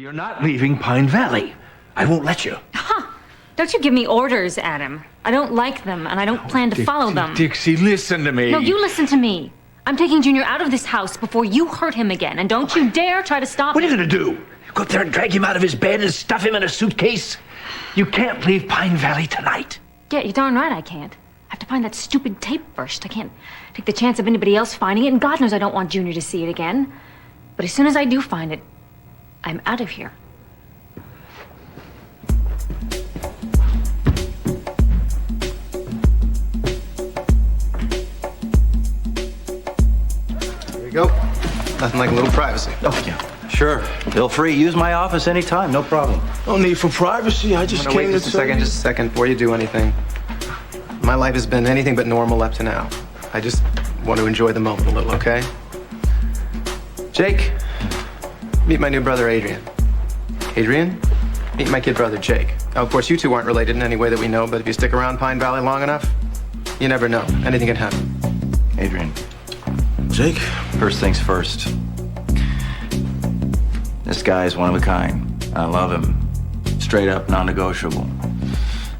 You're not leaving Pine Valley. I won't let you. Huh. Don't you give me orders, Adam. I don't like them, and I don't plan to follow them. Dixie, listen to me. No, you listen to me. I'm taking Junior out of this house before you hurt him again, and don't you dare try to stop What me. are you going to do? Go up there and drag him out of his bed and stuff him in a suitcase? You can't leave Pine Valley tonight. Yeah, you're darn right I can't. I have to find that stupid tape first. I can't take the chance of anybody else finding it, and God knows I don't want Junior to see it again. But as soon as I do find it, I'm out of here. There you go. Nothing like a little privacy. Oh, yeah. Sure. Feel free. Use my office anytime. No problem. No need for privacy. I just Wait came just a second, just a second, before you do anything. My life has been anything but normal up to now. I just want to enjoy the moment a little, okay? Jake, meet my new brother, Adrian. Adrian, meet my kid brother, Jake. Now, of course, you two aren't related in any way that we know, but if you stick around Pine Valley long enough, you never know. Anything can happen. Adrian, Jake? first things first. This guy is one of a kind. I love him. Straight up, non-negotiable.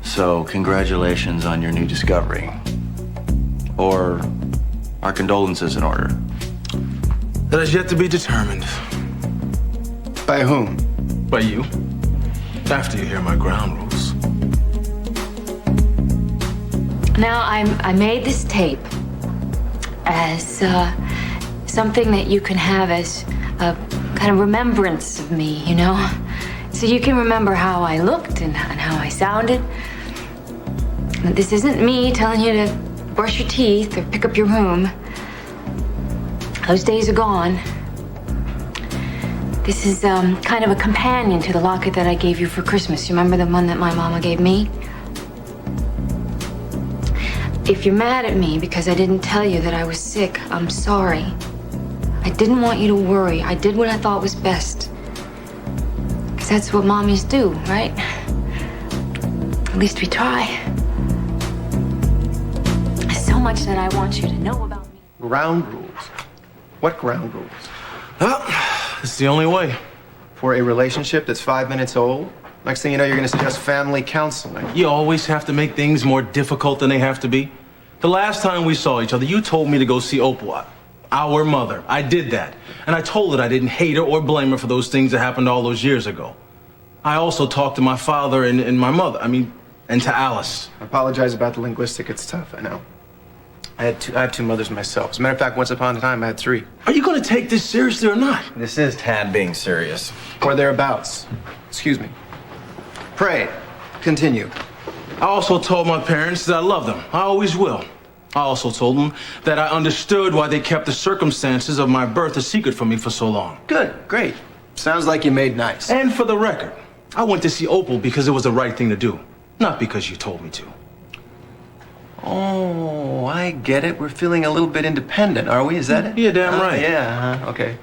So, congratulations on your new discovery. Or our condolences in order. That is yet to be determined. By whom? By you. After you hear my ground rules. Now, I made this tape as something that you can have as a kind of remembrance of me, you know? So you can remember how I looked and how I sounded. But this isn't me telling you to brush your teeth or pick up your room. Those days are gone. This is kind of a companion to the locket that I gave you for Christmas. You remember the one that my mama gave me? If you're mad at me because I didn't tell you that I was sick, I'm sorry. I didn't want you to worry. I did what I thought was best. Because that's what mommies do, right? At least we try. There's so much that I want you to know about me. Ground rules. What ground rules? Well, it's the only way. For a relationship that's 5 minutes old? Next thing you know, you're going to suggest family counseling. You always have to make things more difficult than they have to be. The last time we saw each other, you told me to go see Opal, our mother. I did that. And I told her I didn't hate her or blame her for those things that happened all those years ago. I also talked to my father and my mother, and to Alice. I apologize about the linguistic. It's tough, I know. I have two mothers myself. As a matter of fact, once upon a time, I had three. Are you going to take this seriously or not? this is Tad being serious. Or thereabouts. Excuse me. Pray. Continue. I also told my parents that I love them. I always will. I also told them that I understood why they kept the circumstances of my birth a secret from me for so long. Good. Great. Sounds like you made nice. And for the record, I went to see Opal because it was the right thing to do, not because you told me to. Oh, I get it. We're feeling a little bit independent, are we? Is that it? Yeah, damn right. Yeah, okay.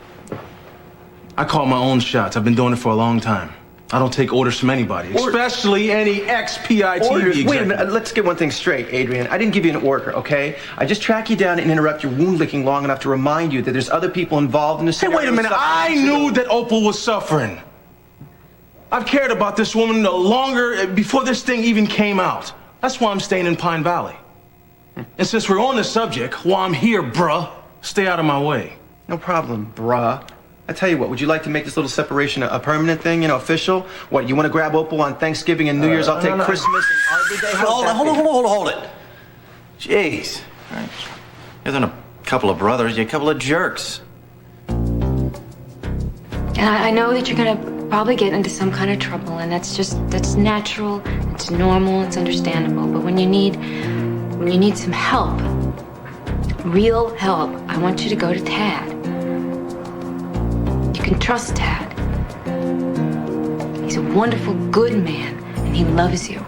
I call my own shots. I've been doing it for a long time. I don't take orders from anybody, especially any ex-PITV Orders? executive. Wait a minute. Let's get one thing straight, Adrian. I didn't give you an order, okay? I just track you down and interrupt your wound licking long enough to remind you that there's other people involved in this. Hey, wait a minute. I knew that Opal was suffering. I've cared about this woman longer before this thing even came out. That's why I'm staying in Pine Valley. And since we're on the subject, while I'm here, bruh, stay out of my way. No problem, bruh. I tell you what, would you like to make this little separation a permanent thing, ffficial? What, you want to grab Opal on Thanksgiving and New Year's? I'll take Christmas and Arbor Day. Hold it. Jeez. All right. You're than a couple of brothers, you're a couple of jerks. And I know that you're gonna probably get into some kind of trouble, and that's natural, it's normal, it's understandable. But when you need some help, real help, I want you to go to Tad. You can trust Tad. He's a wonderful, good man, and he loves you.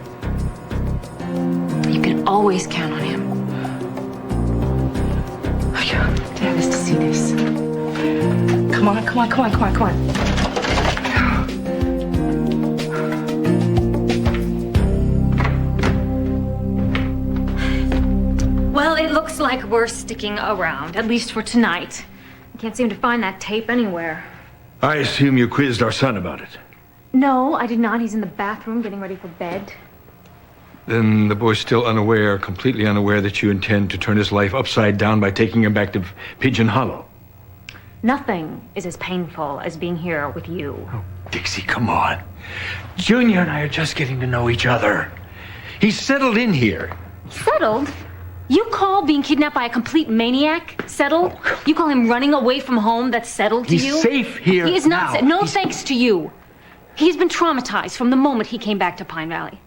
You can always count on him. Oh, yeah. Dad has to see this. Come on. Well, it looks like we're sticking around, at least for tonight. I can't seem to find that tape anywhere. I assume you quizzed our son about it. No, I did not. He's in the bathroom getting ready for bed. Then the boy's still unaware, completely unaware that you intend to turn his life upside down by taking him back to Pigeon Hollow. Nothing is as painful as being here with you. Oh, Dixie, come on. Junior and I are just getting to know each other. He's settled in here. Settled? You call being kidnapped by a complete maniac settled? You call him running away from home that's settled to you? He's safe here He is not. now. No thanks to you. He's been traumatized from the moment he came back to Pine Valley.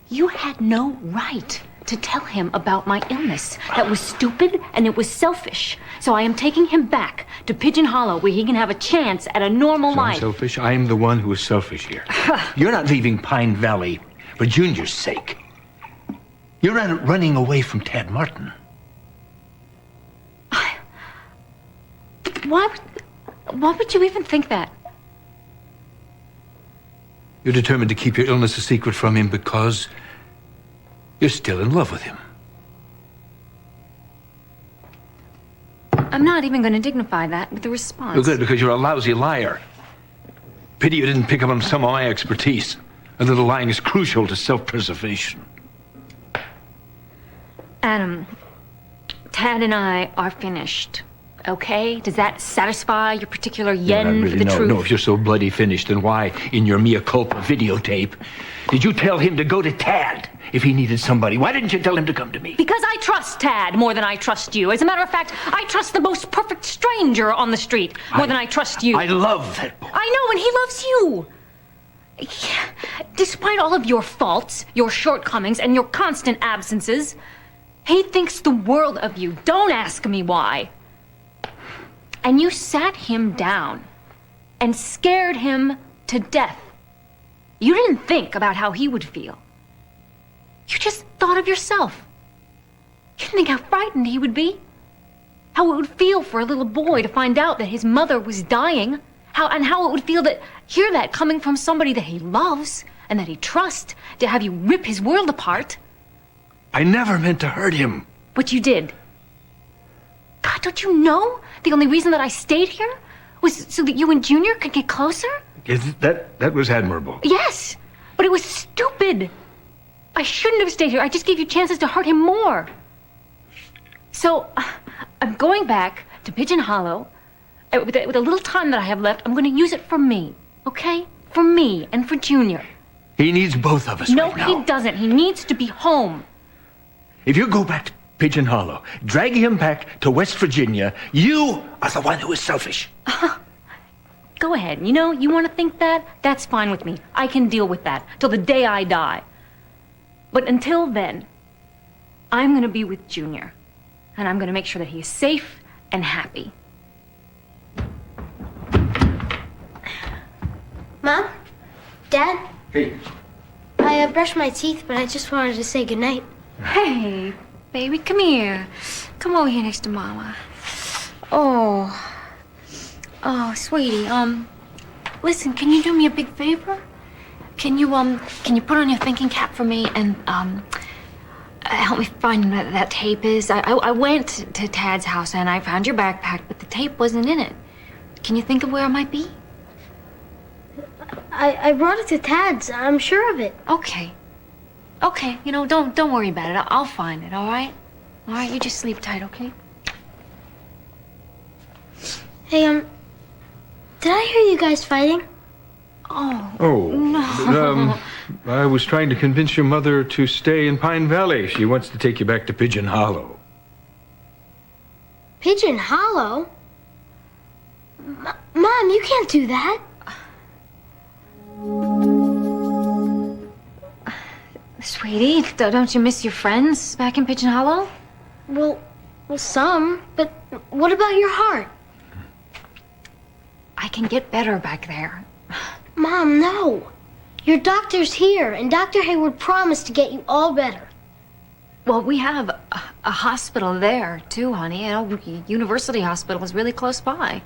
You had no right to tell him about my illness. That was stupid and it was selfish. So I am taking him back to Pigeon Hollow where he can have a chance at a normal So I'm life. selfish? I am the one who is selfish here. You're not leaving Pine Valley for Junior's sake. You're running away from Tad Martin. Why would you even think that? You're determined to keep your illness a secret from him because you're still in love with him. I'm not even going to dignify that with a response. Well, good, because you're a lousy liar. Pity you didn't pick up on some of my expertise. A little lying is crucial to self-preservation. Adam, Tad and I are finished. Okay? Does that satisfy your particular yen for the truth? No, if you're so bloody finished, then why, in your mea culpa videotape, did you tell him to go to Tad if he needed somebody? Why didn't you tell him to come to me? Because I trust Tad more than I trust you. As a matter of fact, I trust the most perfect stranger on the street more than I trust you. I love that boy. I know, and he loves you. Despite all of your faults, your shortcomings, and your constant absences, he thinks the world of you. Don't ask me why. And you sat him down and scared him to death. You didn't think about how he would feel. You just thought of yourself. You didn't think how frightened he would be. How it would feel for a little boy to find out that his mother was dying. How it would feel to hear that coming from somebody that he loves and that he trusts, to have you rip his world apart. I never meant to hurt him. But you did. God, don't you know? The only reason that I stayed here was so that you and Junior could get closer? That was admirable. Yes, but it was stupid. I shouldn't have stayed here. I just gave you chances to hurt him more. So, I'm going back to Pigeon Hollow. With a little time that I have left, I'm going to use it for me, okay? For me and for Junior. He needs both of us No, right now. he doesn't. He needs to be home. If you go back to Pigeon Hollow, drag him back to West Virginia, you are the one who is selfish. Go ahead. You know, you want to think that? That's fine with me. I can deal with that till the day I die. But until then, I'm going to be with Junior. And I'm going to make sure that he is safe and happy. Mom? Dad? Hey. I brushed my teeth, but I just wanted to say goodnight. Hey, baby, come here. Come over here next to Mama. Oh, sweetie. Listen, can you do me a big favor? Can you put on your thinking cap for me and help me find where that tape is? I went to Tad's house and I found your backpack, but the tape wasn't in it. Can you think of where it might be? I brought it to Tad's. I'm sure of it. Okay. You know, don't worry about it. I'll find it. All right. All right. You just sleep tight, okay? Hey, did I hear you guys fighting? Oh, No. I was trying to convince your mother to stay in Pine Valley. She wants to take you back to Pigeon Hollow. Pigeon Hollow? Mom, you can't do that. Sweetie, don't you miss your friends back in Pigeon Hollow? Well, some, but what about your heart? I can get better back there. Mom, no. Your doctor's here, and Dr. Hayward promised to get you all better. Well, we have a hospital there, too, honey. You know, University Hospital is really close by.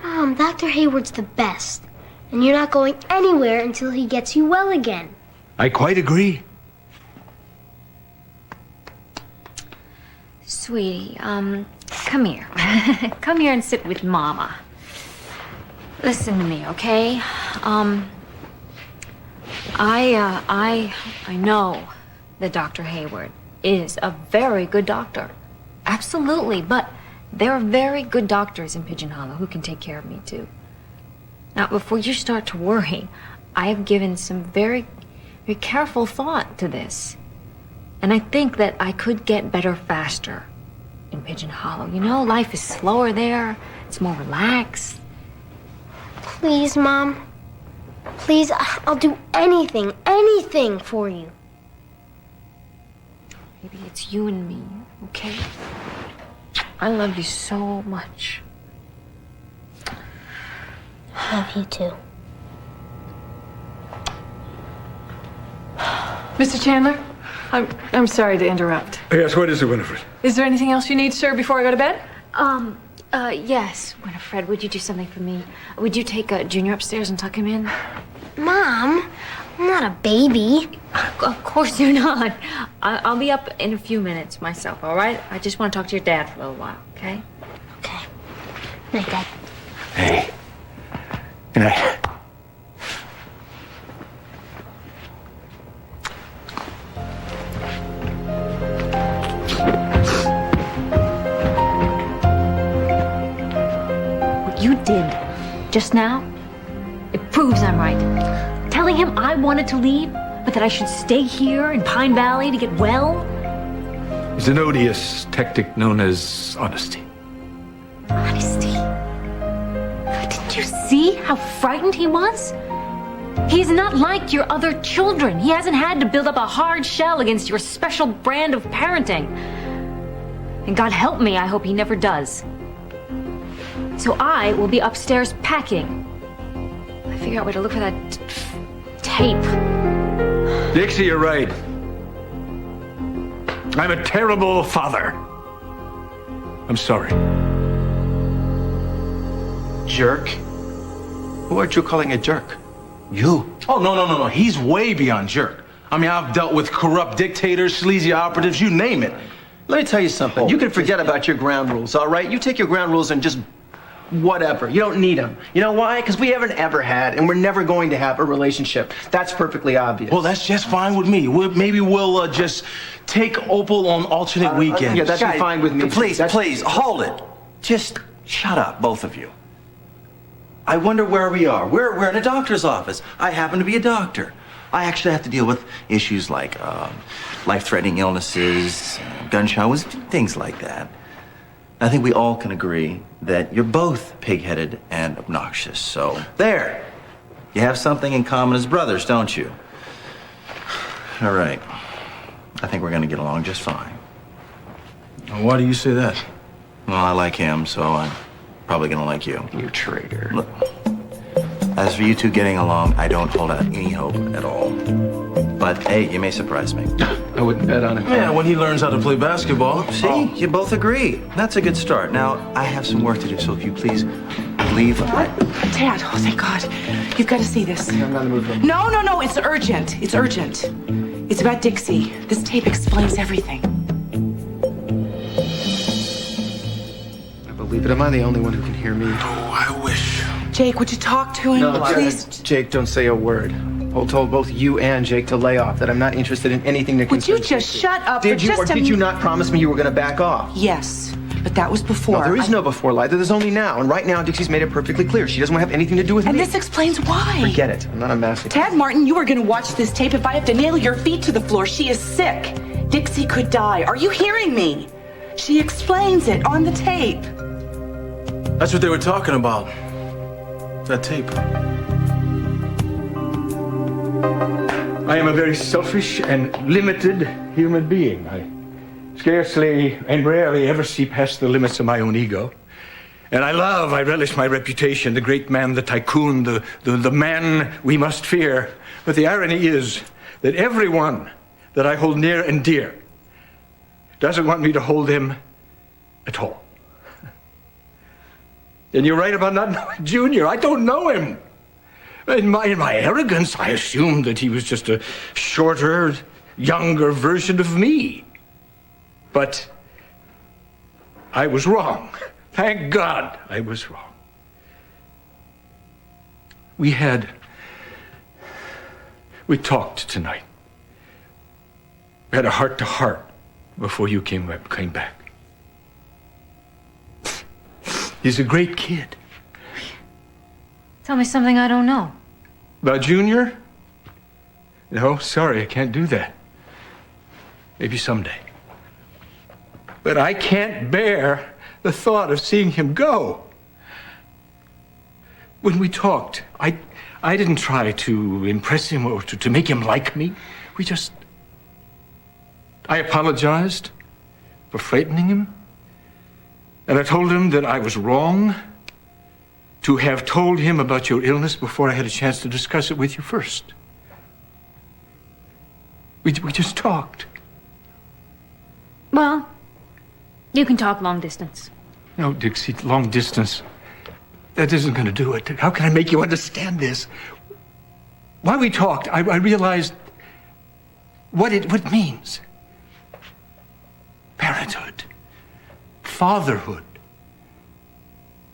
Mom, Dr. Hayward's the best, and you're not going anywhere until he gets you well again. I quite agree. Sweetie, come here. Come here and sit with Mama. Listen to me, okay? I know that Dr. Hayward is a very good doctor. Absolutely, but there are very good doctors in Pigeon Hollow who can take care of me, too. Now, before you start to worry, I have given some very, very careful thought to this. And I think that I could get better faster in Pigeon Hollow. You know, life is slower there. It's more relaxed. Please, Mom. Please, I'll do anything for you. Maybe it's you and me, okay? I love you so much. I love you too. Mr. Chandler, I'm sorry to interrupt. Yes, what is it, Winifred? Is there anything else you need, sir, before I go to bed? Yes, Winifred, would you do something for me? Would you take Junior upstairs and tuck him in? Mom, I'm not a baby. Of course you're not. I'll be up in a few minutes myself, all right? I just want to talk to your dad for a little while, okay? Okay. Night, Dad. Hey. Good night. What you did just now, it proves I'm right. Telling him I wanted to leave, but that I should stay here in Pine Valley to get well. It's an odious tactic known as honesty. Honesty. Didn't you see how frightened he was? He's not like your other children. He hasn't had to build up a hard shell against your special brand of parenting. And God help me, I hope he never does. So I will be upstairs packing. I figure out where to look for that tape. Dixie, you're right. I'm a terrible father. I'm sorry. Jerk? Who are you calling a jerk? You? Oh, no. He's way beyond jerk. I mean, I've dealt with corrupt dictators, sleazy operatives, you name it. Let me tell you something. You can forget about your ground rules, all right? You take your ground rules and just whatever. You don't need them. You know why? Because we haven't ever had, and we're never going to have a relationship. That's perfectly obvious. Well, that's just fine with me. Maybe we'll just take Opal on alternate weekends. Yeah, that'd be fine with me. Please, hold it. Just shut up, both of you. I wonder where we are. We're in a doctor's office. I happen to be a doctor. I actually have to deal with issues like life-threatening illnesses, gunshot wounds, things like that. I think we all can agree that you're both pig-headed and obnoxious. So there, you have something in common as brothers, don't you? All right. I think we're gonna get along just fine. Why do you say that? Well, I like him, so I'm probably gonna like you. You traitor. Look, as for you two getting along, I don't hold out any hope at all. But hey, you may surprise me. I wouldn't bet on it. Yeah, when he learns how to play basketball. See, you both agree. That's a good start. Now, I have some work to do, so if you please leave. Dad, oh, thank God. You've got to see this. I'm not in the mood for it. No, it's urgent. It's urgent. It's about Dixie. This tape explains everything. I believe it. Am I the only one who can hear me? Oh, I wish. Jake, would you talk to him, please? Jake, don't say a word. I told both you and Jake to lay off, that I'm not interested in anything that Would you concerns just Dixie. shut up Did for you, just or a did you minute? not promise me you were going to back off? Yes, but that was before. No, there is no before, Liza. There's only now. And right now, Dixie's made it perfectly clear. She doesn't want to have anything to do with And me. this explains why. Forget it. I'm not a masochist. Tad Martin, you are going to watch this tape if I have to nail your feet to the floor. She is sick. Dixie could die. Are you hearing me? She explains it on the tape. That's what they were talking about. That tape. I am a very selfish and limited human being. I scarcely and rarely ever see past the limits of my own ego. And I relish my reputation, the great man, the tycoon, the man we must fear. But the irony is that everyone that I hold near and dear doesn't want me to hold him at all. And you're right about not knowing Junior. I don't know him. In my arrogance, I assumed that he was just a shorter, younger version of me. But I was wrong. Thank God I was wrong. We talked tonight. We had a heart-to-heart before you came back. He's a great kid. Tell me something I don't know. About Junior? No, sorry, I can't do that. Maybe someday. But I can't bear the thought of seeing him go. When we talked, I didn't try to impress him or to make him like me. I apologized for frightening him. And I told him that I was wrong to have told him about your illness before I had a chance to discuss it with you first. We just talked. Well, you can talk long distance. No, Dixie, long distance. That isn't going to do it. How can I make you understand this? While we talked, I realized what it means. Parenthood. Fatherhood.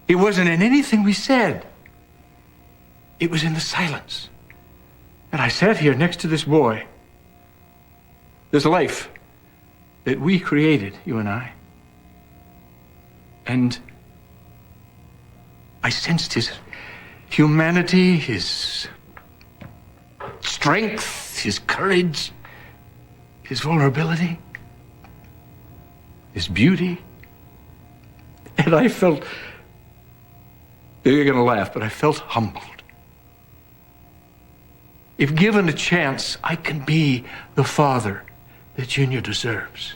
It wasn't in anything we said. It was in the silence. And I sat here next to this boy. This life that we created, you and I. And I sensed his humanity, his strength, his courage, his vulnerability, his beauty. And I felt, you're gonna laugh, but I felt humbled. If given a chance, I can be the father that Junior deserves.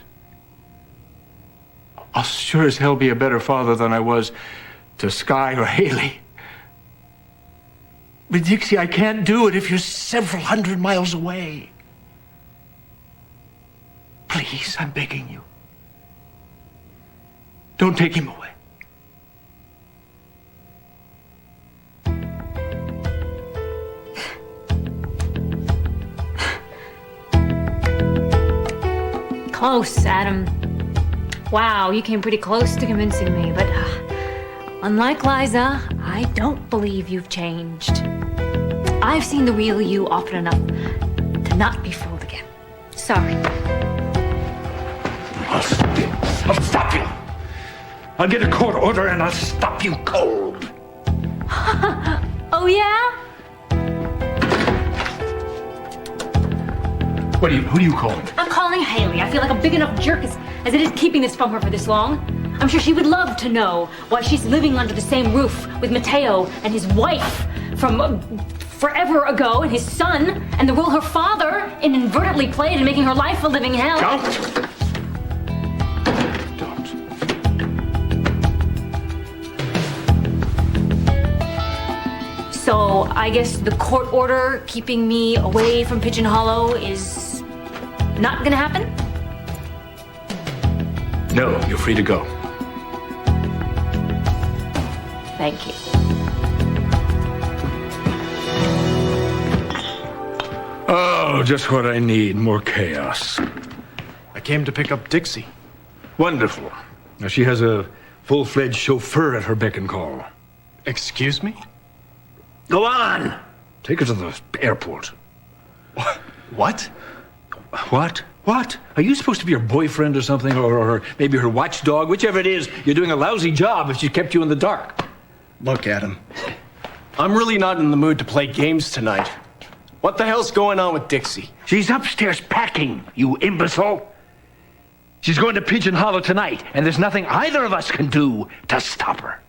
I'll sure as hell be a better father than I was to Sky or Haley. But Dixie, I can't do it if you're several hundred miles away. Please, I'm begging you. Don't take him away. Close, Adam. Wow, you came pretty close to convincing me, but unlike Liza, I don't believe you've changed. I've seen the real you often enough to not be fooled again. Sorry. I'll stop you. I'll get a court order and I'll stop you cold. Oh, yeah? Who do you call? I'm calling Haley. I feel like a big enough jerk as it is keeping this from her for this long. I'm sure she would love to know why she's living under the same roof with Mateo and his wife from forever ago, and his son, and the role her father inadvertently played in making her life a living hell. Don't. So I guess the court order keeping me away from Pigeon Hollow is not gonna happen? No, you're free to go. Thank you. Oh, just what I need. More chaos. I came to pick up Dixie. Wonderful. Now she has a full-fledged chauffeur at her beck and call. Excuse me? Go on! Take her to the airport. What? What? What? Are you supposed to be her boyfriend or something? Or maybe her watchdog? Whichever it is, you're doing a lousy job if she kept you in the dark. Look, Adam. I'm really not in the mood to play games tonight. What the hell's going on with Dixie? She's upstairs packing, you imbecile. She's going to Pigeon Hollow tonight, and there's nothing either of us can do to stop her.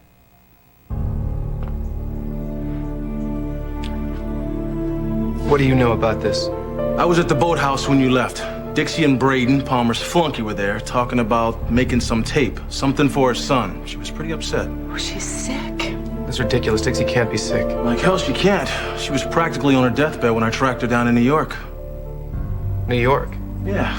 What do you know about this? I was at the boathouse when you left. Dixie and Braden, Palmer's flunky, were there talking about making some tape, something for her son. She was pretty upset. Oh, she's sick. That's ridiculous. Dixie can't be sick. Like hell, she can't. She was practically on her deathbed when I tracked her down in New York. New York? Yeah.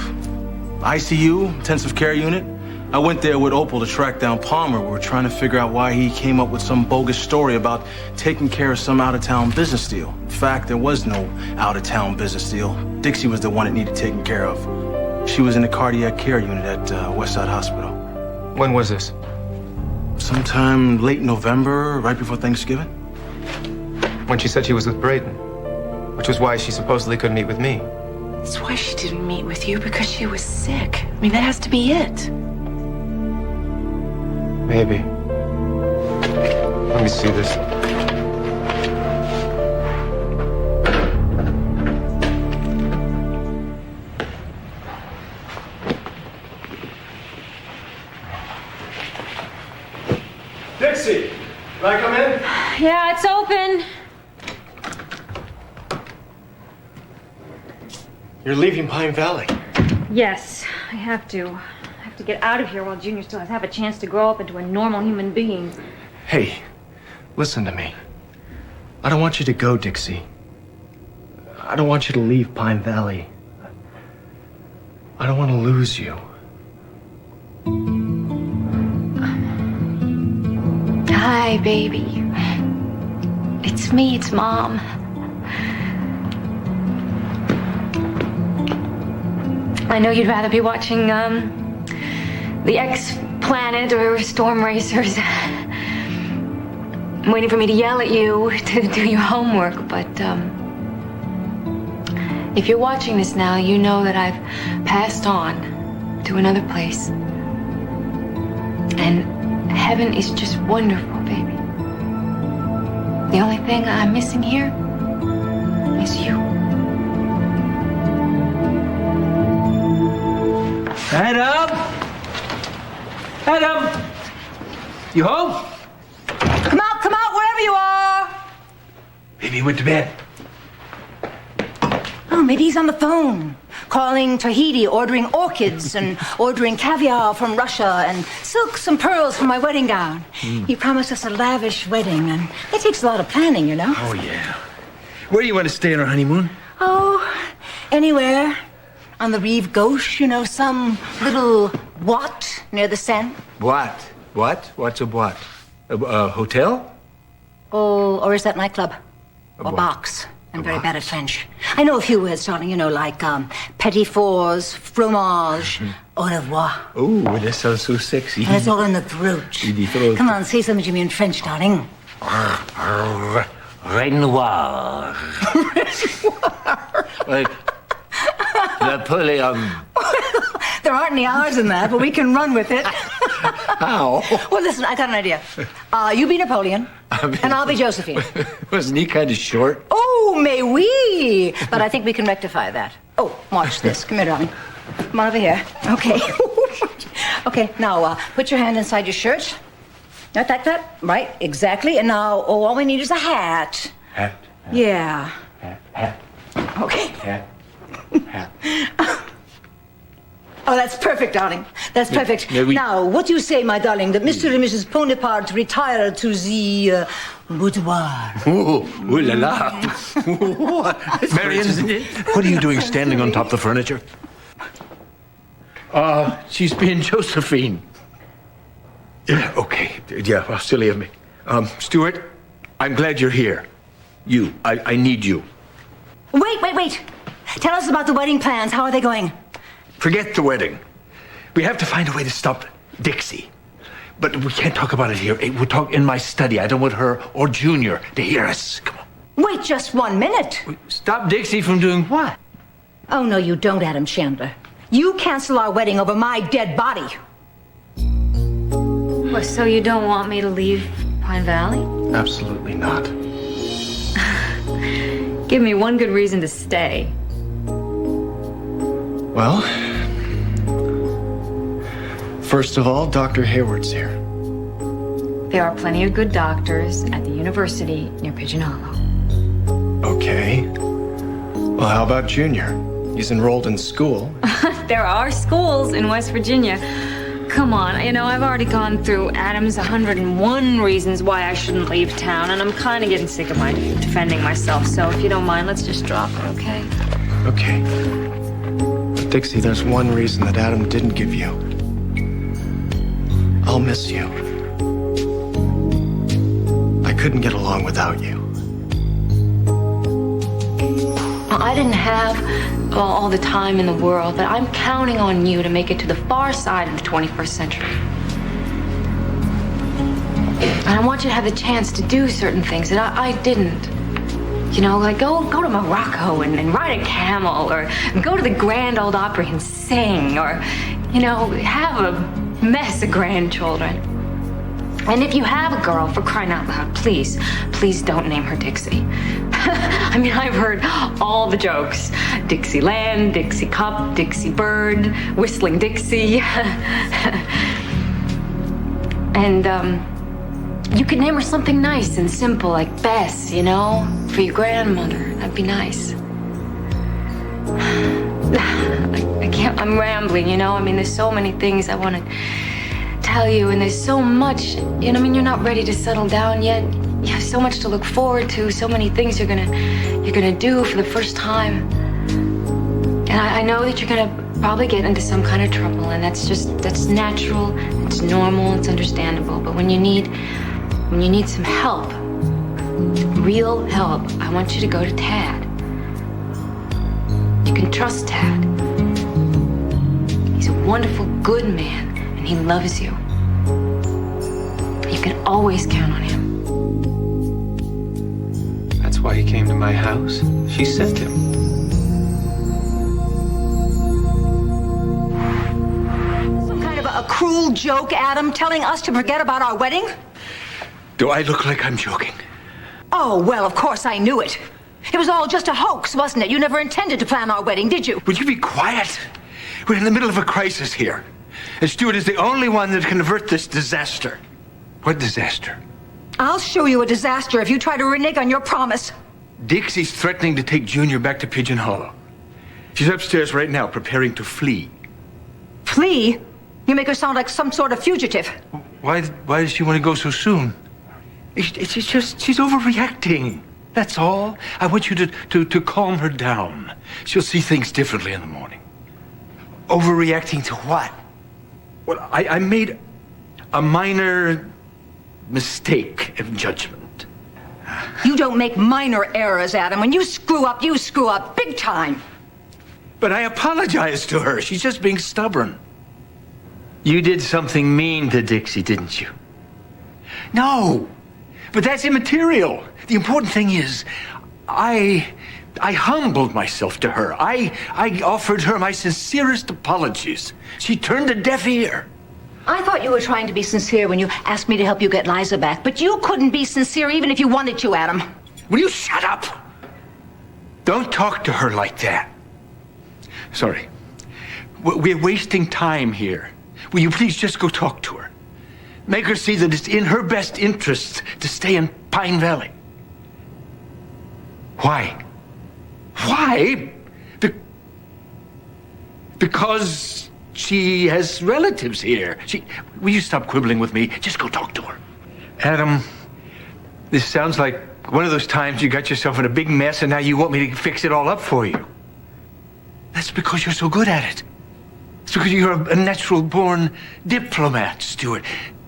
ICU, intensive care unit. I went there with Opal to track down Palmer. We were trying to figure out why he came up with some bogus story about taking care of some out-of-town business deal. In fact, there was no out-of-town business deal. Dixie was the one that needed taken care of. She was in the cardiac care unit at Westside Hospital. When was this? Sometime late November, right before Thanksgiving. when she said she was with Braden, which was why she supposedly couldn't meet with me. That's why she didn't meet with you, because she was sick. I mean, that has to be it. Maybe. Let me see this. Dixie, can I come in? Yeah, it's open. You're leaving Pine Valley. Yes, I have to. I have to get out of here while Junior still has half a chance to grow up into a normal human being. Hey, listen to me. I don't want you to go, Dixie. I don't want you to leave Pine Valley. I don't want to lose you. Hi, baby. It's me, it's Mom. I know you'd rather be watching, The X Planet or Storm Racers. I'm waiting for me to yell at you to do your homework, but, if you're watching this now, you know that I've passed on to another place. And heaven is just wonderful, baby. The only thing I'm missing here is you. Adam? Adam? You home? Come out, wherever you are. Maybe he went to bed. Oh, maybe he's on the phone, calling Tahiti, ordering orchids and ordering caviar from Russia and silks and pearls for my wedding gown. He promised us a lavish wedding, and it takes a lot of planning, you know. Oh, yeah. Where do you want to stay on our honeymoon? Oh, anywhere. On the Rive Gauche, you know, some little what near the Seine. What? What? What's a what? A hotel? Oh, or is that nightclub? A Or what? box. I'm A very box. bad at French. I know a few words, darling, you know, like petit fours, fromage, au revoir. Oh, that sounds so sexy. And it's all in the throat. In the throat. Come on, say something to me in French, darling. Renoir. Like Napoleon. There aren't any hours in that, but we can run with it. How? Well, listen, I got an idea. You be Napoleon, and I'll be Josephine. Wasn't he kind of short? Oh, mais oui! But I think we can rectify that. Oh, watch this. Come here, darling. Come on over here. Okay. Okay, now, put your hand inside your shirt. Not like that. Right, exactly. And now, all we need is a hat. Hat. Yeah. Hat. Okay. Hat. Hat. Oh, that's perfect, darling. That's perfect. may we- Now, what do you say, my darling, that Mr. and Mrs. Bonaparte retire to the boudoir? Ooh, ooh la la. Marion, what are you doing standing on top of the furniture? She's being Josephine. Yeah, okay. Yeah, well, silly of me. Stuart, I'm glad you're here. I need you. Wait. Tell us about the wedding plans. How are they going? Forget the wedding. We have to find a way to stop Dixie. But we can't talk about it here. We'll talk in my study. I don't want her or Junior to hear us. Come on. Wait just 1 minute. Stop Dixie from doing what? Oh, no, you don't, Adam Chandler. You cancel our wedding over my dead body. Well, so you don't want me to leave Pine Valley? Absolutely not. Give me one good reason to stay. Well, first of all, Dr. Hayward's here. There are plenty of good doctors at the university near Pigeon Hollow. Okay. Well, how about Junior? He's enrolled in school. There are schools in West Virginia. Come on, you know, I've already gone through Adam's 101 reasons why I shouldn't leave town, and I'm kind of getting sick of my defending myself. So if you don't mind, let's just drop it, okay? Okay. But Dixie, there's one reason that Adam didn't give you. I'll miss you. I couldn't get along without you. I didn't have all the time in the world, but I'm counting on you to make it to the far side of the 21st century. And I want you to have the chance to do certain things that I didn't. You know, like go to Morocco and ride a camel, or go to the Grand Old Opry and sing, or, you know, have a mess of grandchildren. And if you have a girl, for crying out loud, please don't name her Dixie. I mean, I've heard all the jokes. Dixieland, Dixie Cup, Dixie Bird, Whistling Dixie. And, you could name her something nice and simple, like Bess, you know, for your grandmother. That'd be nice. I can't, I'm rambling, you know? I mean, there's so many things I want to tell you, and there's so much, you know, I mean, you're not ready to settle down yet. You have so much to look forward to, so many things you're gonna do for the first time. And I know that you're gonna probably get into some kind of trouble, and that's natural, it's normal, it's understandable. But when you need some help, real help, I want you to go to Tad. You can trust Tad. He's a wonderful, good man, and he loves you. You can always count on him. That's why he came to my house. She sent him. Some kind of a cruel joke, Adam, telling us to forget about our wedding? Do I look like I'm joking? Oh, well, of course I knew it. It was all just a hoax, wasn't it? You never intended to plan our wedding, did you? Would you be quiet? We're in the middle of a crisis here. And Stuart is the only one that can avert this disaster. What disaster? I'll show you a disaster if you try to renege on your promise. Dixie's threatening to take Junior back to Pigeon Hollow. She's upstairs right now, preparing to flee. Flee? You make her sound like some sort of fugitive. Why does she want to go so soon? It's just, she's overreacting. That's all. I want you to calm her down. She'll see things differently in the morning. Overreacting to what? Well, I made a minor mistake of judgment. You don't make minor errors, Adam. When you screw up big time. But I apologized to her. She's just being stubborn. You did something mean to Dixie, didn't you? No, but that's immaterial. The important thing is, I humbled myself to her. I offered her my sincerest apologies. She turned a deaf ear. I thought you were trying to be sincere when you asked me to help you get Liza back, but you couldn't be sincere even if you wanted to, Adam. Will you shut up? Don't talk to her like that. Sorry. We're wasting time here. Will you please just go talk to her? Make her see that it's in her best interest to stay in Pine Valley. Why? Why? Because she has relatives here. Will you stop quibbling with me? Just go talk to her. Adam, this sounds like one of those times you got yourself in a big mess and now you want me to fix it all up for you. That's because you're so good at it. It's because you're a natural-born diplomat, Stuart.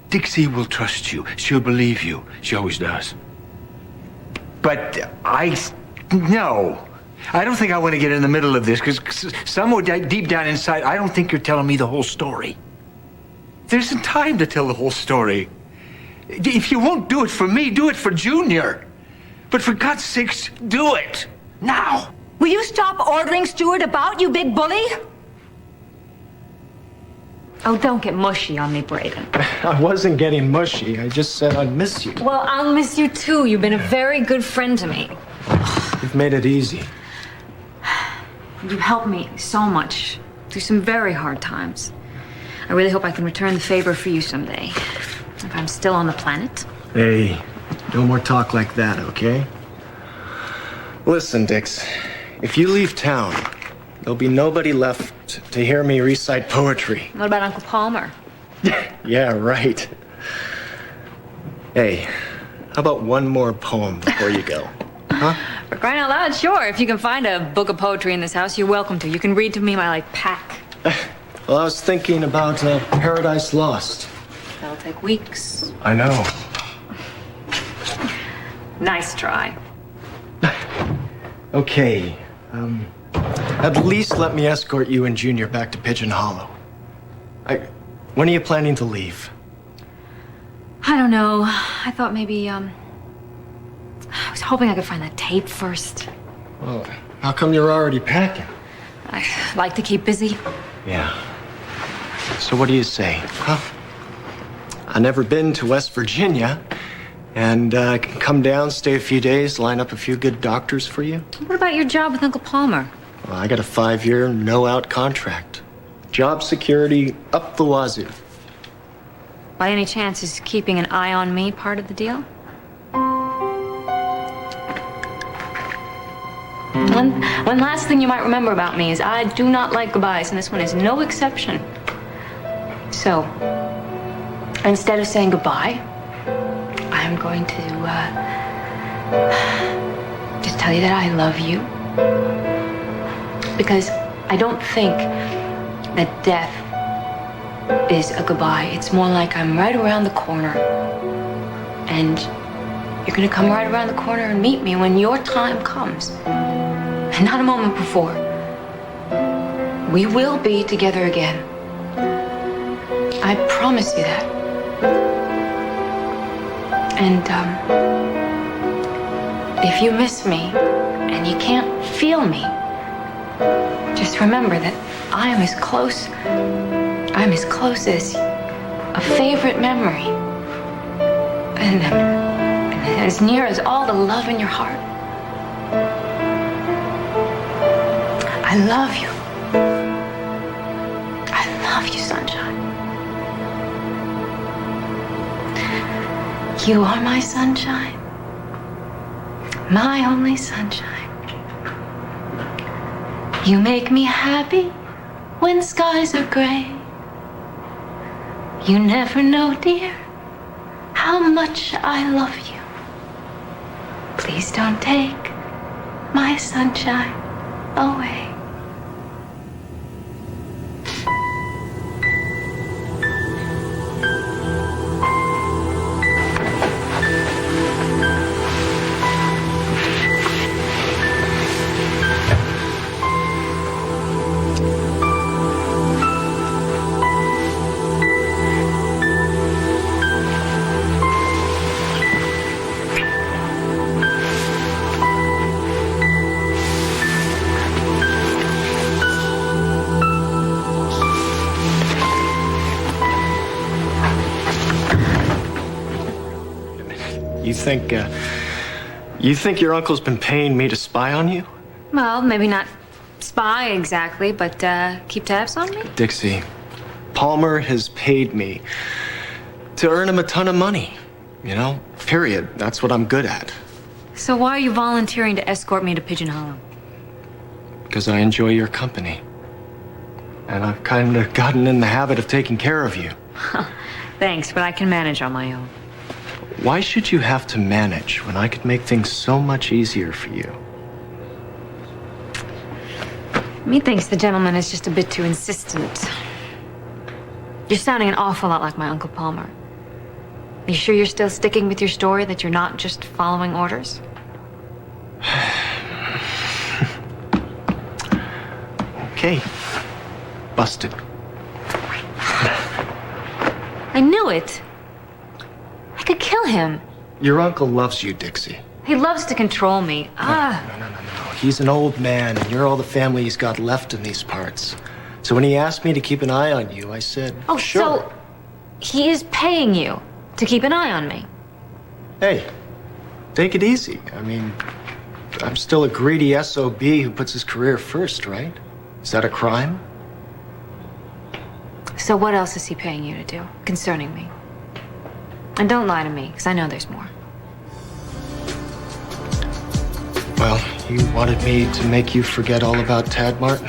Dixie will trust you. She'll believe you. She always does. But no. I don't think I want to get in the middle of this, because somewhere deep down inside, I don't think you're telling me the whole story. There isn't time to tell the whole story. If you won't do it for me, do it for Junior. But for God's sakes, do it. Now. Will you stop ordering Stuart about, you big bully? Oh, don't get mushy on me, Braden. I wasn't getting mushy. I just said I'd miss you. Well, I'll miss you too. You've been a very good friend to me. You've made it easy. You've helped me so much through some very hard times. I really hope I can return the favor for you someday, if I'm still on the planet. Hey, no more talk like that, okay? Listen, Dix, if you leave town, there'll be nobody left to hear me recite poetry. What about Uncle Palmer? Yeah, right. Hey, how about one more poem before you go? Huh? For crying out loud, sure. If you can find a book of poetry in this house, you're welcome to. You can read to me my, pack. Well, I was thinking about Paradise Lost. That'll take weeks. I know. Nice try. Okay, at least let me escort you and Junior back to Pigeon Hollow. When are you planning to leave? I don't know. I thought maybe, I was hoping I could find that tape first. Well, how come you're already packing? I like to keep busy. Yeah. So what do you say? Huh? I've never been to West Virginia, and I can come down, stay a few days, line up a few good doctors for you. What about your job with Uncle Palmer? Well, I got a 5-year, no-out contract. Job security up the wazoo. By any chance, is keeping an eye on me part of the deal? One last thing you might remember about me is I do not like goodbyes, and this one is no exception. So, instead of saying goodbye, I'm going to just tell you that I love you. Because I don't think that death is a goodbye. It's more like I'm right around the corner. And you're gonna come right around the corner and meet me when your time comes. And not a moment before. We will be together again. I promise you that. And, if you miss me and you can't feel me, just remember that I'm as close as a favorite memory. And as near as all the love in your heart. I love you. I love you, sunshine. You are my sunshine. My only sunshine. You make me happy when skies are gray. You never know, dear, how much I love you. Please don't take my sunshine away. You think your uncle's been paying me to spy on you? Well, maybe not spy exactly, but keep tabs on me? Dixie, Palmer has paid me to earn him a ton of money. You know, period. That's what I'm good at. So why are you volunteering to escort me to Pigeon Hollow? Because I enjoy your company. And I've kind of gotten in the habit of taking care of you. Thanks, but I can manage on my own. Why should you have to manage when I could make things so much easier for you? Methinks the gentleman is just a bit too insistent. You're sounding an awful lot like my Uncle Palmer. You sure you're still sticking with your story that you're not just following orders? Okay. Busted. I knew it. I could kill him. Your uncle loves you, Dixie. He loves to control me. No. He's an old man, and you're all the family he's got left in these parts. So when he asked me to keep an eye on you, I said, Oh, sure. so he is paying you to keep an eye on me? Hey, take it easy. I mean, I'm still a greedy SOB who puts his career first, right? Is that a crime? So what else is he paying you to do concerning me? And don't lie to me, because I know there's more. Well, you wanted me to make you forget all about Tad Martin?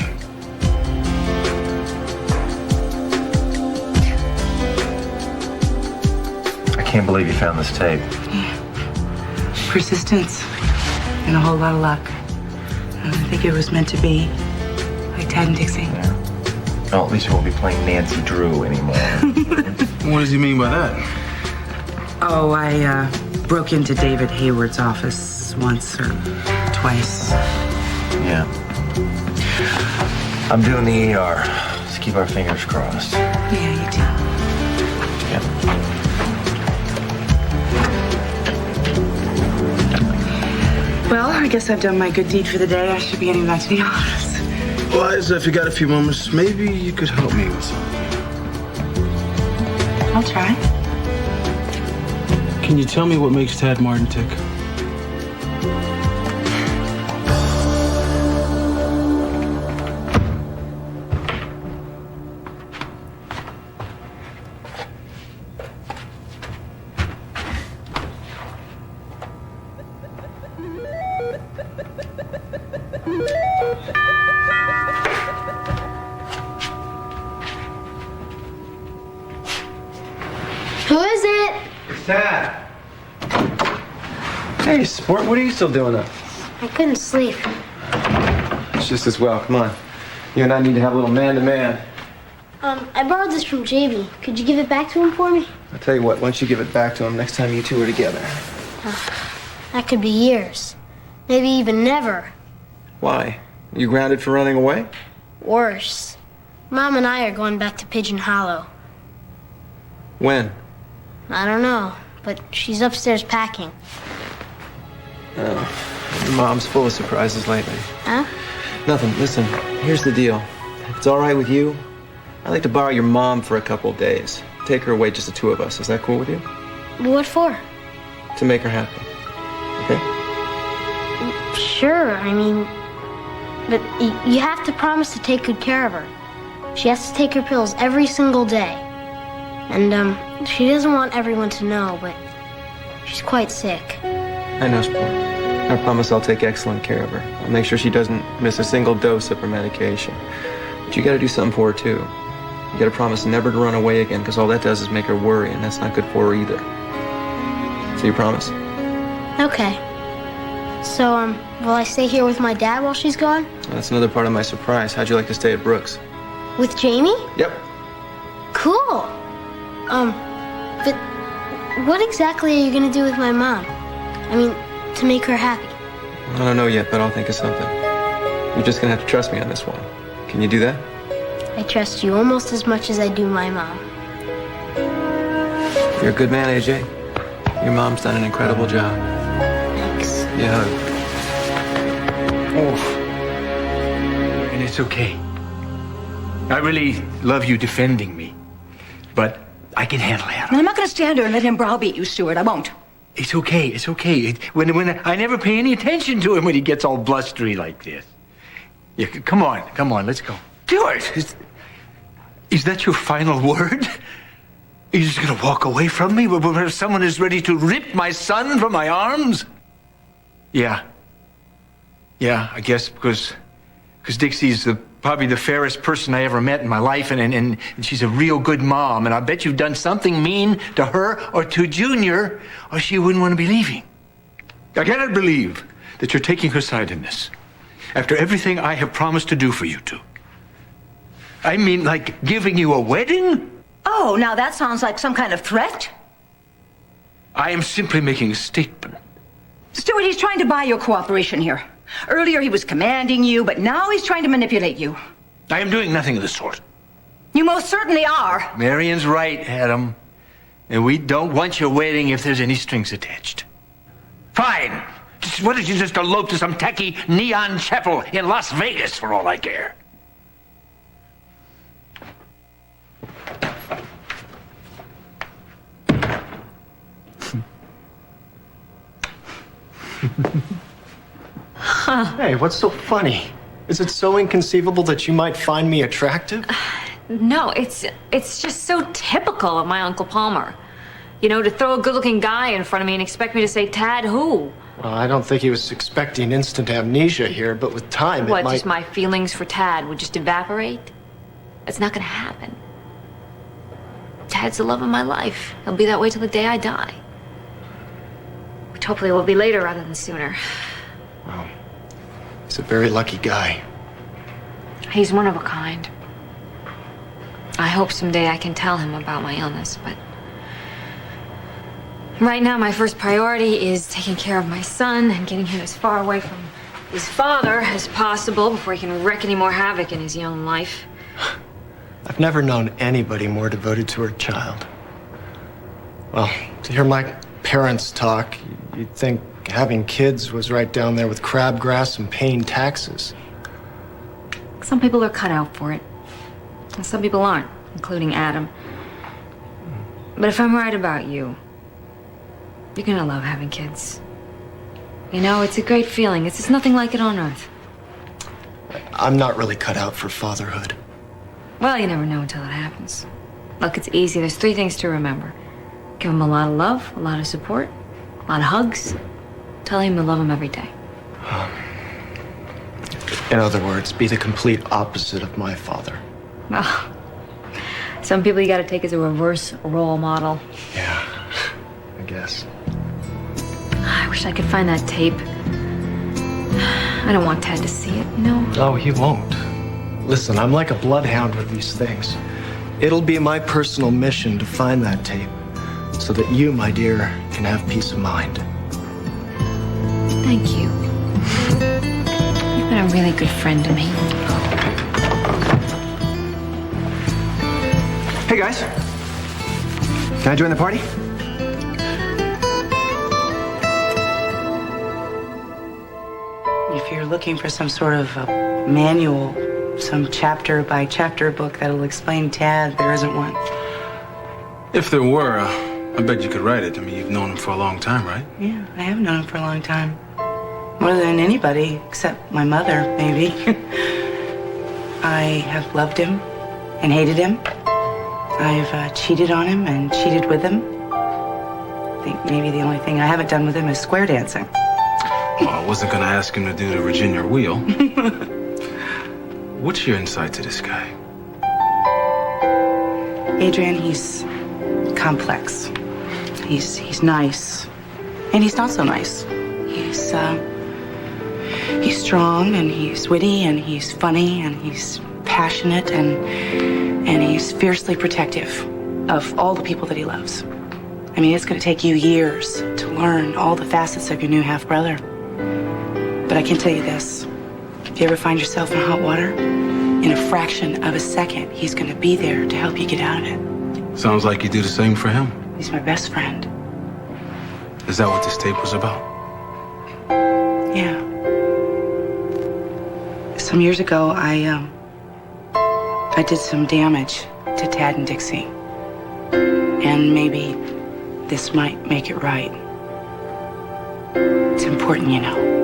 I can't believe you found this tape. Persistence and a whole lot of luck. I think it was meant to be, like Tad and Dixie. Yeah. Well, at least we won't be playing Nancy Drew anymore. What does he mean by that? Oh, I broke into David Hayward's office once or twice. Yeah. I'm doing the ER. Let's keep our fingers crossed. Yeah, you do. Yeah. Well, I guess I've done my good deed for the day. I should be getting back to the office. Liza, if you got a few moments, maybe you could help me with something. I'll try. Can you tell me what makes Tad Martin tick? Who is it? It's Tad. Hey, sport, what are you still doing up? I couldn't sleep. It's just as well. Come on. You and I need to have a little man-to-man. I borrowed this from JB. Could you give it back to him for me? I'll tell you what, once you give it back to him, next time you two are together. That could be years. Maybe even never. Why? You grounded for running away? Worse. Mom and I are going back to Pigeon Hollow. When? I don't know, but she's upstairs packing. Oh, your mom's full of surprises lately. Huh? Nothing. Listen, here's the deal. If it's all right with you, I'd like to borrow your mom for a couple of days. Take her away, just the two of us. Is that cool with you? What for? To make her happy. Okay? Sure, I mean, but you have to promise to take good care of her. She has to take her pills every single day. And, she doesn't want everyone to know, but she's quite sick. I know, Sport. I promise I'll take excellent care of her. I'll make sure she doesn't miss a single dose of her medication. But you gotta do something for her, too. You gotta promise never to run away again, because all that does is make her worry, and that's not good for her either. So you promise? Okay. So, will I stay here with my dad while she's gone? Well, that's another part of my surprise. How'd you like to stay at Brooks? With Jamie? Yep. Cool. But what exactly are you gonna do with my mom? I mean, to make her happy. I don't know yet, but I'll think of something. You're just gonna have to trust me on this one. Can you do that? I trust you almost as much as I do my mom. You're a good man, AJ. Your mom's done an incredible job. Thanks. Yeah. Oh. And it's okay. I really love you defending me, but I can handle it. I'm not going to stand there and let him browbeat you, Stuart. I won't. It's okay. It's okay. When I never pay any attention to him when he gets all blustery like this. Yeah, come on, let's go. Stuart, is that your final word? Are you just gonna walk away from me when someone is ready to rip my son from my arms? Yeah, I guess because Dixie's probably the fairest person I ever met in my life, and she's a real good mom, and I bet you've done something mean to her or to Junior, or she wouldn't want to be leaving. I cannot believe that you're taking her side in this, after everything I have promised to do for you two. I mean, like giving you a wedding? Oh, now that sounds like some kind of threat. I am simply making a statement. Stuart, he's trying to buy your cooperation here. Earlier he was commanding you, but now he's trying to manipulate you. I am doing nothing of the sort. You most certainly are. Marion's right, Adam. And we don't want your wedding if there's any strings attached. Fine. What if you just elope to some tacky neon chapel in Las Vegas for all I care? Hey, what's so funny? Is it so inconceivable that you might find me attractive? No, it's just so typical of my Uncle Palmer. You know, to throw a good-looking guy in front of me and expect me to say, Tad who? Well, I don't think he was expecting instant amnesia here, but with time What, it might... just my feelings for Tad would just evaporate? That's not gonna happen. Tad's the love of my life. He'll be that way till the day I die. Which hopefully will be later rather than sooner. Well, he's a very lucky guy. He's one of a kind. I hope someday I can tell him about my illness, but right now my first priority is taking care of my son and getting him as far away from his father as possible before he can wreak any more havoc in his young life. I've never known anybody more devoted to her child. Well, to hear my parents talk, you'd think having kids was right down there with crabgrass and paying taxes. Some people are cut out for it, and some people aren't, including Adam. But if I'm right about you, you're gonna love having kids. You know, it's a great feeling. It's just nothing like it on Earth. I'm not really cut out for fatherhood. Well, you never know until it happens. Look, it's easy. There's 3 things to remember. Give him a lot of love, a lot of support, a lot of hugs. Tell him you love him every day. In other words, be the complete opposite of my father. Well, some people you gotta take as a reverse role model. Yeah, I guess. I wish I could find that tape. I don't want Ted to see it, you know? No, he won't. Listen, I'm like a bloodhound with these things. It'll be my personal mission to find that tape so that you, my dear, can have peace of mind. Thank you. You've been a really good friend to me. Hey, guys. Can I join the party? If you're looking for some sort of a manual, some chapter by chapter book that'll explain Tad, there isn't one. If there were, I bet you could write it. I mean, you've known him for a long time, right? Yeah, I have known him for a long time. More than anybody, except my mother, maybe. I have loved him and hated him. I've cheated on him and cheated with him. I think maybe the only thing I haven't done with him is square dancing. Well, I wasn't going to ask him to do the Virginia wheel. What's your insight to this guy? Adrian, he's complex. He's nice, and he's not so nice. He's strong, and he's witty, and he's funny, and he's passionate, and he's fiercely protective of all the people that he loves. I mean, it's going to take you years to learn all the facets of your new half-brother. But I can tell you this. If you ever find yourself in hot water, in a fraction of a second, he's going to be there to help you get out of it. Sounds like you do the same for him. He's my best friend. Is that what this tape was about? Yeah. Some years ago, I did some damage to Tad and Dixie. And maybe this might make it right. It's important, you know.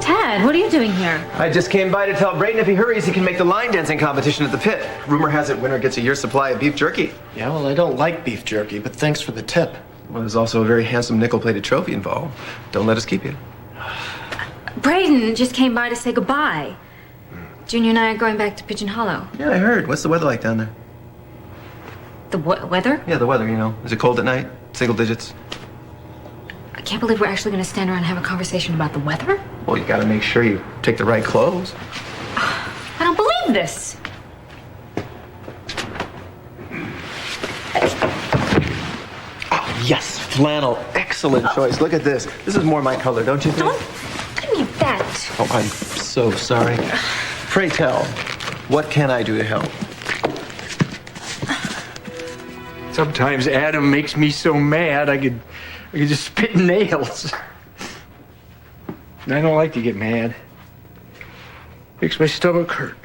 Ted, what are you doing here? I just came by to tell Brayden if he hurries, he can make the line dancing competition at the pit. Rumor has it winner gets a year's supply of beef jerky. Yeah, well, I don't like beef jerky, but thanks for the tip. Well, there's also a very handsome nickel-plated trophy involved. Don't let us keep you. Braden just came by to say goodbye. Junior and I are going back to Pigeon Hollow. Yeah, I heard. What's the weather like down there? The weather? Yeah, the weather, you know. Is it cold at night? Single digits? I can't believe we're actually going to stand around and have a conversation about the weather. Well, you gotta make sure you take the right clothes. I don't believe this. Oh, yes, flannel. Excellent choice. Look at this. This is more my color, don't you think? Don't give me that. Oh, I'm so sorry. Pray tell, what can I do to help? Sometimes Adam makes me so mad I could just spit nails. And I don't like to get mad. Makes my stomach hurt.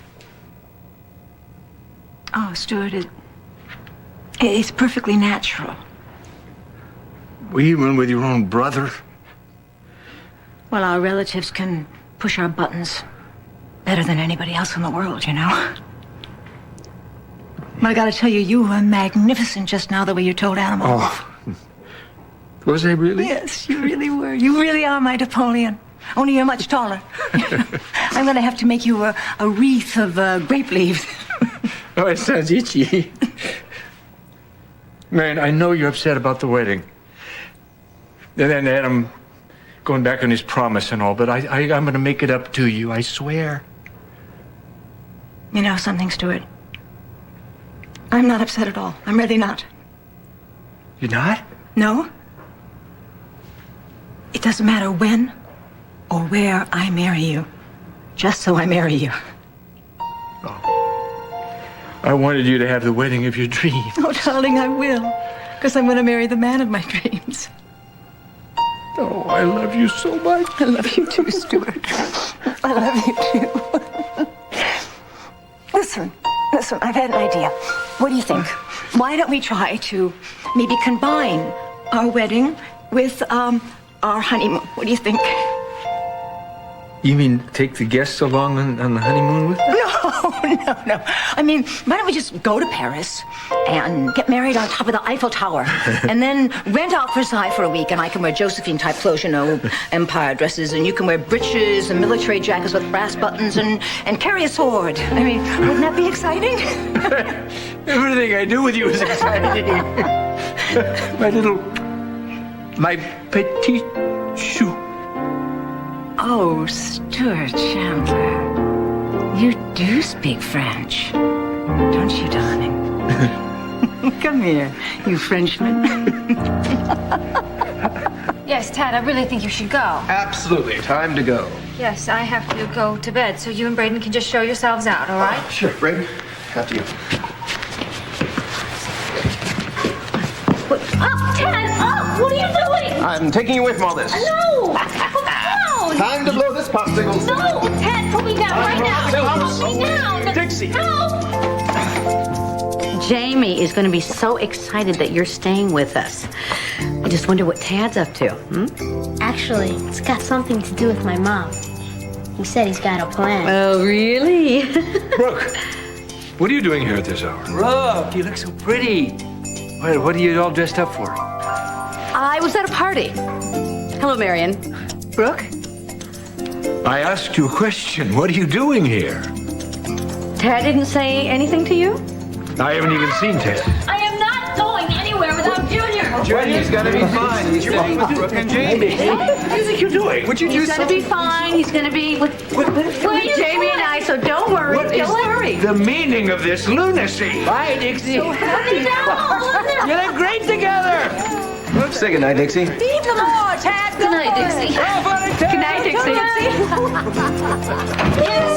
Oh, Stuart, it's perfectly natural. Even with your own brother? Well, our relatives can push our buttons better than anybody else in the world, you know. But I gotta tell you, you were magnificent just now, the way you told Adam off. Oh. Was I really? Yes, you really were. You really are my Napoleon. Only you're much taller. I'm gonna have to make you a wreath of grape leaves. Oh, it sounds itchy. Man, I know you're upset about the wedding. And then Adam going back on his promise and all, but I'm gonna make it up to you, I swear. You know something, Stuart? I'm not upset at all. I'm really not. You're not? No. It doesn't matter when or where I marry you. Just so I marry you. I wanted you to have the wedding of your dreams. Oh, darling, I will. Because I'm going to marry the man of my dreams. Oh, I love you so much. I love you too, Stuart. I love you too. Listen, I've had an idea. What do you think? Why don't we try to maybe combine our wedding with our honeymoon? What do you think? You mean take the guests along on the honeymoon with us? No. I mean, why don't we just go to Paris and get married on top of the Eiffel Tower and then rent out Versailles for a week, and I can wear Josephine-type clothes, you know, empire dresses, and you can wear breeches and military jackets with brass buttons and carry a sword. I mean, wouldn't that be exciting? Everything I do with you is exciting. My petit chou. Oh, Stuart Chandler, you do speak French, don't you, darling? Come here, you Frenchman. Yes, Tad, I really think you should go. Absolutely. Time to go. Yes, I have to go to bed, so you and Braden can just show yourselves out, all right? Sure, Braden. After you. Tad, up! What are you doing? I'm taking you away from all this. No! Put me down! Time to blow this popsicle. No! Ted, put me down right now! Put me down! Dixie! Help! Jamie is going to be so excited that you're staying with us. I just wonder what Tad's up to. Actually, it's got something to do with my mom. He said he's got a plan. Oh, really? Brooke, what are you doing here at this hour? Brooke, you look so pretty. What are you all dressed up for? I was at a party. Hello, Marion. Brooke? I asked you a question. What are you doing here? Tad didn't say anything to you? I haven't even seen Ted. I am not going anywhere without Junior! Junior's gonna be fine. He's staying with Brooke and Jamie. What do you think you're doing? Would you do He's going to be fine. He's going to be with Jamie and I, so don't worry. What is Don't worry. the meaning of this lunacy? Bye, Dixie. Put me down! You look great together. Say goodnight, Dixie. Leave them all, Tad. Good night, Dixie. Oh, Good night, Dixie. Yes!